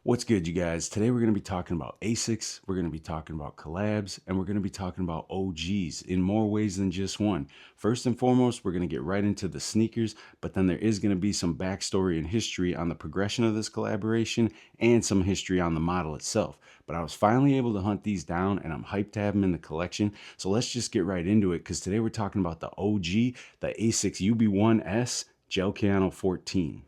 What's good, you guys? Today we're going to be talking about ASICs, we're going to be talking about collabs, and we're going to be talking about OGs in more ways than just one. First and foremost, we're going to get right into the sneakers, but then there is going to be some backstory and history on the progression of this collaboration and some history on the model itself. But I was finally able to hunt these down and I'm hyped to have them in the collection. So let's just get right into it because today we're talking about the OG, the ASICS UB1-S GEL-KAYANO 14.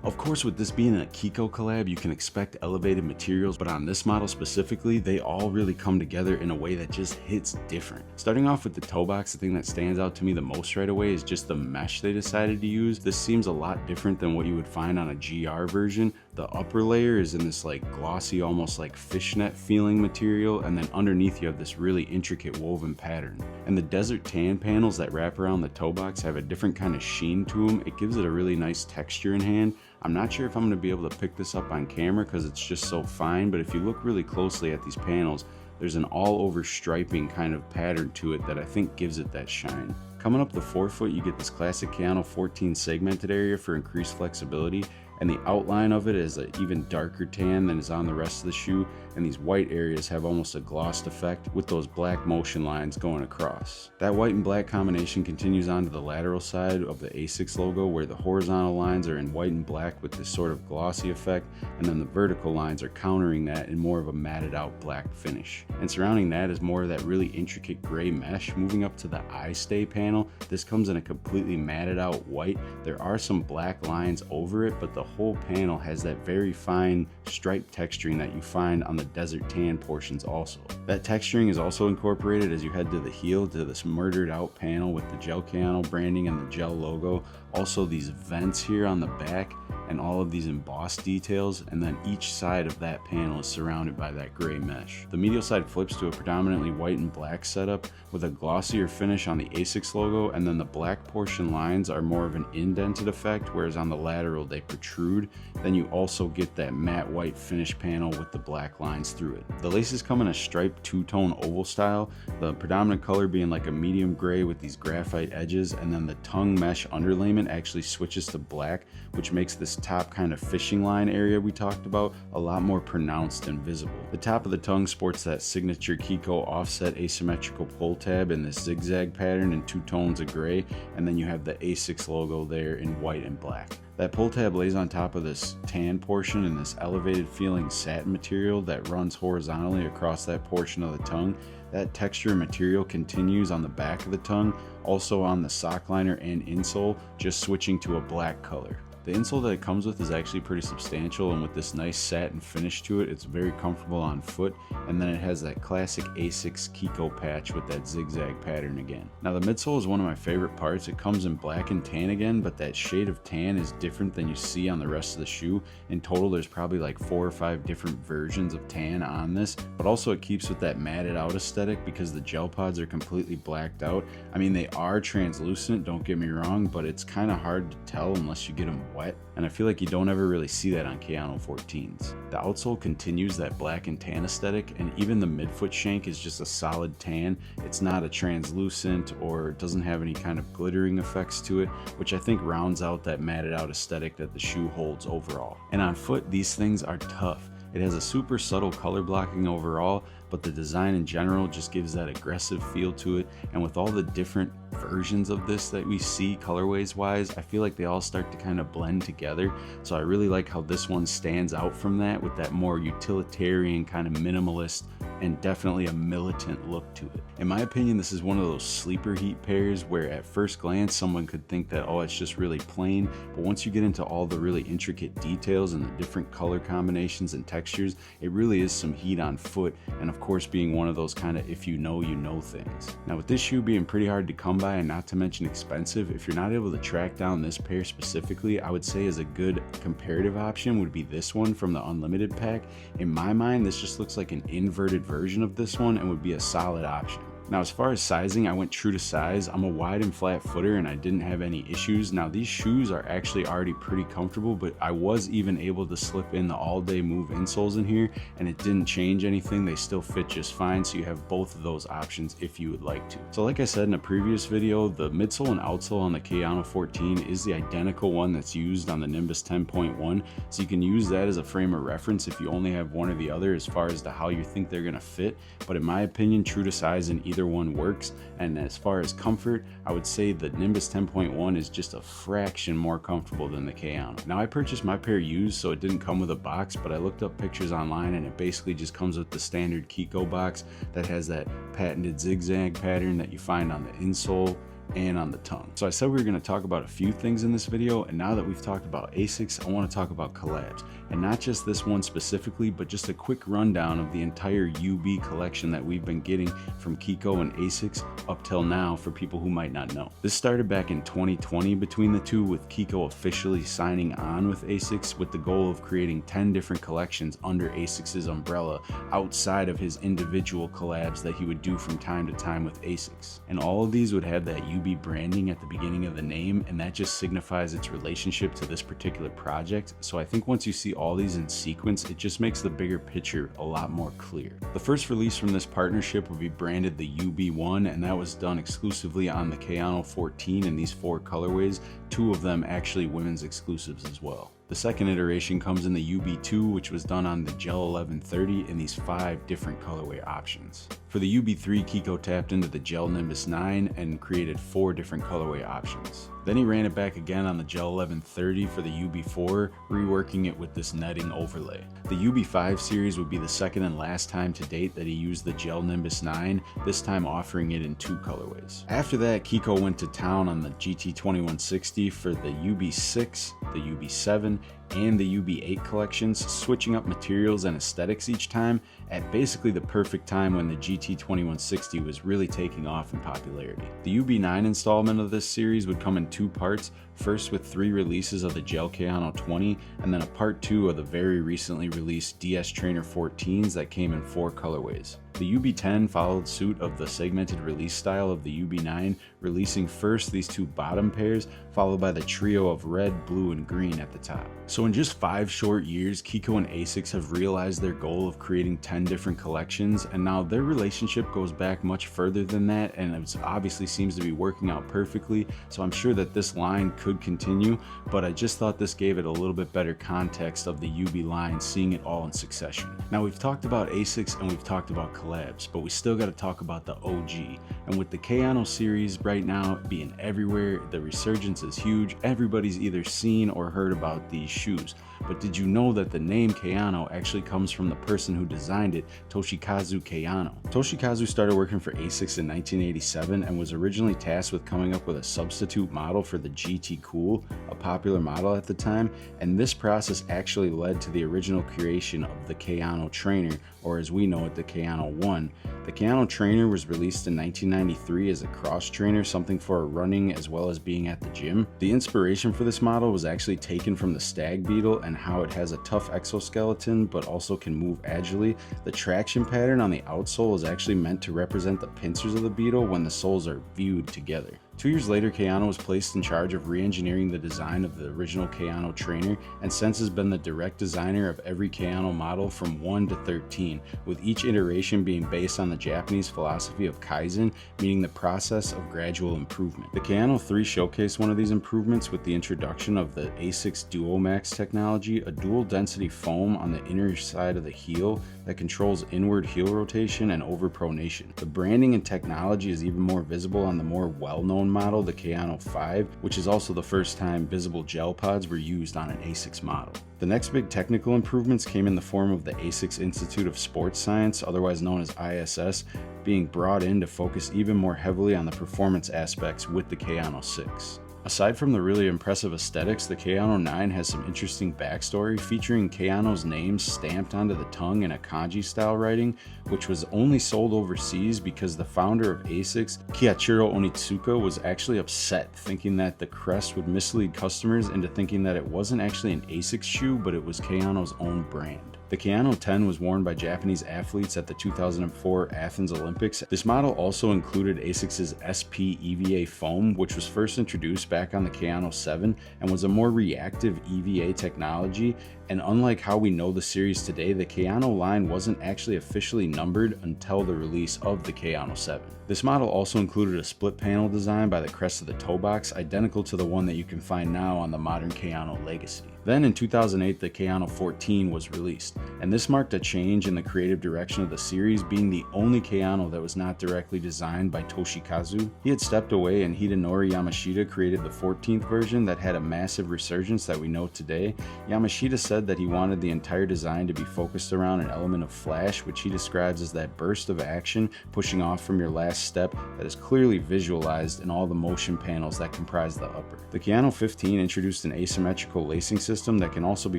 Of course, with this being a Kiko collab, you can expect elevated materials, but on this model specifically, they all really come together in a way that just hits different. Starting off with the toe box, the thing that stands out to me the most right away is just the mesh they decided to use. This seems a lot different than what you would find on a GR version. The upper layer is in this like glossy, almost like fishnet feeling material, and then underneath you have this really intricate woven pattern. And the desert tan panels that wrap around the toe box have a different kind of sheen to them. It gives it a really nice texture in hand. I'm not sure if I'm going to be able to pick this up on camera because it's just so fine, but if you look really closely at these panels, there's an all over striping kind of pattern to it that I think gives it that shine. Coming up the forefoot, you get this classic Kayano 14 segmented area for increased flexibility, and the outline of it is an even darker tan than is on the rest of the shoe, and these white areas have almost a glossed effect with those black motion lines going across. That white and black combination continues onto the lateral side of the ASICS logo, where the horizontal lines are in white and black with this sort of glossy effect, and then the vertical lines are countering that in more of a matted out black finish. And surrounding that is more of that really intricate gray mesh. Moving up to the eye stay panel, this comes in a completely matted out white. There are some black lines over it, but the whole panel has that very fine stripe texturing that you find on the desert tan portions also. That texturing is also incorporated as you head to the heel to this murdered out panel with the GEL-KAYANO branding and the gel logo. Also these vents here on the back and all of these embossed details, and then each side of that panel is surrounded by that gray mesh. The medial side flips to a predominantly white and black setup with a glossier finish on the ASICS logo, and then the black portion lines are more of an indented effect, whereas on the lateral they protrude. Then you also get that matte white finish panel with the black lines through it. The laces come in a striped two-tone oval style, the predominant color being like a medium gray with these graphite edges, and then the tongue mesh underlayment actually switches to black, which makes this top kind of fishing line area we talked about a lot more pronounced and visible. The top of the tongue sports that signature Kiko offset asymmetrical pull tab in this zigzag pattern in two tones of gray, and then you have the ASICS logo there in white and black. That pull tab lays on top of this tan portion in this elevated feeling satin material that runs horizontally across that portion of the tongue. That texture and material continues on the back of the tongue, also on the sock liner and insole, just switching to a black color. The insole that it comes with is actually pretty substantial, and with this nice satin finish to it, it's very comfortable on foot, and then it has that classic ASICS Kiko patch with that zigzag pattern again. Now the midsole is one of my favorite parts. It comes in black and tan again, but that shade of tan is different than you see on the rest of the shoe. In total, there's probably like 4 or 5 different versions of tan on this, but also it keeps with that matted out aesthetic because the gel pods are completely blacked out. I mean, they are translucent, don't get me wrong, but it's kind of hard to tell unless you get them wet, and I feel like you don't ever really see that on Kayano 14s. The outsole continues that black and tan aesthetic, and even the midfoot shank is just a solid tan. It's not a translucent or doesn't have any kind of glittering effects to it, which I think rounds out that matted out aesthetic that the shoe holds overall. And on foot, these things are tough. It has a super subtle color blocking overall, but the design in general just gives that aggressive feel to it, and with all the different versions of this that we see colorways wise, I feel like they all start to kind of blend together. So I really like how this one stands out from that with that more utilitarian kind of minimalist and definitely a militant look to it. In my opinion, this is one of those sleeper heat pairs where at first glance someone could think that, oh, it's just really plain, but once you get into all the really intricate details and the different color combinations and textures, it really is some heat on foot, and of course being one of those kind of if you know things. Now with this shoe being pretty hard to come by and not to mention expensive, if you're not able to track down this pair specifically, I would say as a good comparative option would be this one from the Unlimited pack. In my mind, this just looks like an inverted version of this one and would be a solid option. Now, as far as sizing, I went true to size. I'm a wide and flat footer and I didn't have any issues. Now, these shoes are actually already pretty comfortable, but I was even able to slip in the all-day move insoles in here and it didn't change anything. They still fit just fine, so you have both of those options if you would like to. So like I said in a previous video, the midsole and outsole on the Kayano 14 is the identical one that's used on the Nimbus 10.1, so you can use that as a frame of reference if you only have one or the other as far as to how you think they're going to fit. But in my opinion, true to size in either one works. And as far as comfort, I would say the Nimbus 10.1 is just a fraction more comfortable than the Kayano. Now, I purchased my pair used, so it didn't come with a box, but I looked up pictures online and it basically just comes with the standard Kiko box that has that patented zigzag pattern that you find on the insole and on the tongue. So I said we were going to talk about a few things in this video, and now that we've talked about ASICS, I want to talk about collabs, and not just this one specifically, but just a quick rundown of the entire UB collection that we've been getting from Kiko and ASICS up till now for people who might not know. This started back in 2020 between the two, with Kiko officially signing on with ASICS with the goal of creating 10 different collections under ASICS's umbrella outside of his individual collabs that he would do from time to time with ASICS. And all of these would have that UB branding at the beginning of the name, and that just signifies its relationship to this particular project. So I think once you see all these in sequence, it just makes the bigger picture a lot more clear. The first release from this partnership would be branded the UB1, and that was done exclusively on the Kayano 14 in these 4 colorways, 2 of them actually women's exclusives as well. The second iteration comes in the UB2, which was done on the Gel 1130 in these 5 different colorway options. For the UB3, Kiko tapped into the Gel Nimbus 9 and created 4 different colorway options. Then he ran it back again on the Gel 1130 for the UB4, reworking it with this netting overlay. The UB5 series would be the second and last time to date that he used the Gel Nimbus 9, this time offering it in 2 colorways. After that, Kiko went to town on the GT2160 for the UB6, the UB7, and the UB8 collections, switching up materials and aesthetics each time at basically the perfect time when the GT2160 was really taking off in popularity. The UB9 installment of this series would come in 2 parts, first with 3 releases of the GEL-KAYANO 20, and then a part 2 of the very recently released DS Trainer 14s that came in 4 colorways. The UB10 followed suit of the segmented release style of the UB9, releasing first these 2 bottom pairs, followed by the trio of red, blue, and green at the top. So in just 5 short years, Kiko and ASICS have realized their goal of creating 10 different collections, and now their relationship goes back much further than that, and it obviously seems to be working out perfectly, so I'm sure that this line could continue, but I just thought this gave it a little bit better context of the UB line, seeing it all in succession. Now, we've talked about ASICS and we've talked about collabs, but we still got to talk about the OG. And with the Kayano series right now being everywhere, the resurgence is huge. Everybody's either seen or heard about these shoes. But did you know that the name Kayano actually comes from the person who designed it, Toshikazu Kayano? Toshikazu started working for ASICS in 1987 and was originally tasked with coming up with a substitute model for the GT Cool, a popular model at the time, and this process actually led to the original creation of the Kayano Trainer, or as we know it, the Kayano 1. The Kayano Trainer was released in 1993 as a cross trainer, something for running as well as being at the gym. The inspiration for this model was actually taken from the Stag Beetle and how it has a tough exoskeleton but also can move agilely. The traction pattern on the outsole is actually meant to represent the pincers of the Beetle when the soles are viewed together. 2 years later, Kayano was placed in charge of re-engineering the design of the original Kayano Trainer, and since has been the direct designer of every Kayano model from 1 to 13, with each iteration being based on the Japanese philosophy of Kaizen, meaning the process of gradual improvement. The Kayano 3 showcased one of these improvements with the introduction of the ASICS DuoMax technology, a dual density foam on the inner side of the heel that controls inward heel rotation and overpronation. The branding and technology is even more visible on the more well-known model, the Kayano 5, which is also the first time visible gel pods were used on an ASICS model. The next big technical improvements came in the form of the ASICS Institute of Sports Science, otherwise known as ISS, being brought in to focus even more heavily on the performance aspects with the Kayano 6. Aside from the really impressive aesthetics, the Kayano 9 has some interesting backstory featuring Kayano's name stamped onto the tongue in a kanji style writing, which was only sold overseas because the founder of ASICS, Kiichiro Onitsuka, was actually upset, thinking that the crest would mislead customers into thinking that it wasn't actually an ASICS shoe, but it was Kayano's own brand. The Kayano 10 was worn by Japanese athletes at the 2004 Athens Olympics. This model also included ASICS's SP EVA foam, which was first introduced back on the Kayano 7 and was a more reactive EVA technology. And unlike how we know the series today, the Kayano line wasn't actually officially numbered until the release of the Kayano 7. This model also included a split panel design by the crest of the toe box, identical to the one that you can find now on the modern Kayano Legacy. Then in 2008, the Kayano 14 was released, and this marked a change in the creative direction of the series, being the only Kayano that was not directly designed by Toshikazu. He had stepped away, and Hidenori Yamashita created the 14th version that had a massive resurgence that we know today. Yamashita said that he wanted the entire design to be focused around an element of flash, which he describes as that burst of action pushing off from your last step that is clearly visualized in all the motion panels that comprise the upper. The Kayano 15 introduced an asymmetrical lacing system that can also be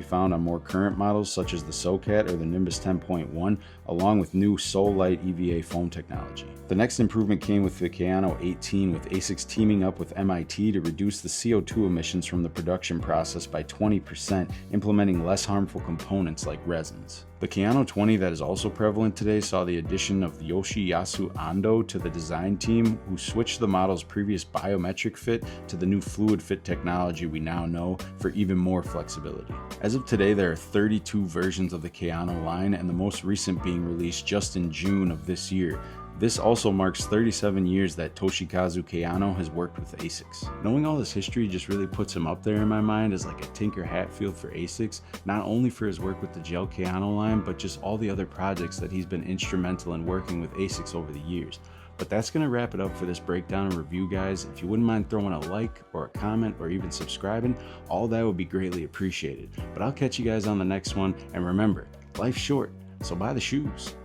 found on more current models such as the SoCat or the Nimbus 10.1, along with new Sol-Lite EVA foam technology. The next improvement came with the Kayano 18, with ASICS teaming up with MIT to reduce the CO2 emissions from the production process by 20%, implementing less harmful components like resins. The Kayano 20 that is also prevalent today saw the addition of Yoshiyasu Ando to the design team, who switched the model's previous biometric fit to the new fluid fit technology we now know for even more flexibility. As of today, there are 32 versions of the Kayano line, and the most recent being released just in June of this year. This also marks 37 years that Toshikazu Kayano has worked with ASICS. Knowing all this history just really puts him up there in my mind as like a Tinker Hatfield for ASICS, not only for his work with the GEL-KAYANO line, but just all the other projects that he's been instrumental in working with ASICS over the years. But that's going to wrap it up for this breakdown and review, guys. If you wouldn't mind throwing a like or a comment or even subscribing, all that would be greatly appreciated. But I'll catch you guys on the next one, and remember, life's short, so buy the shoes.